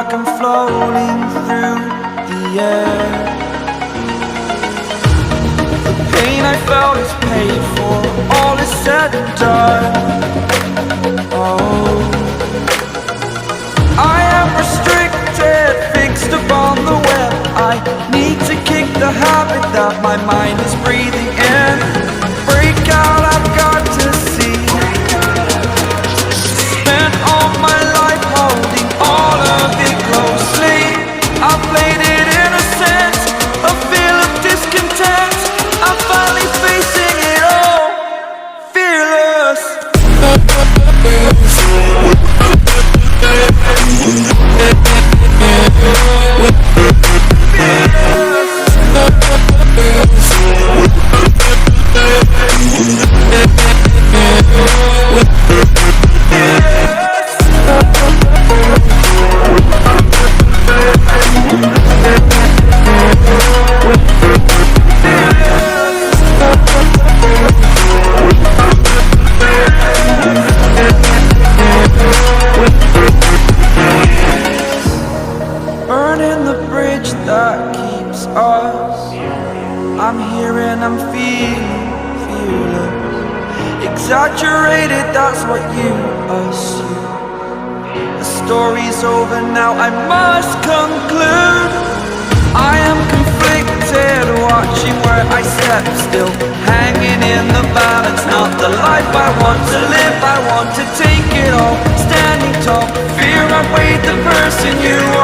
like I'm floating through the air. The pain I felt is paid for, all is said and done. Oh, I am restricted, fixed upon the web. I need to kick the habit that my mind is breathing in. Break out, I've got to see. Spent all my life holding all of it closely. I played it innocent, a feel of discontent. I'm finally facing it all, fearless. Burning the bridge that keeps us. I'm here and I'm feeling fearless. Exaggerated, that's what you assume. The story's over now, I must conclude. I am conflicted, watching where I step still, hanging in the balance. Not the life I want to live, I want to take it all. Standing tall, fear I weighed the person you are.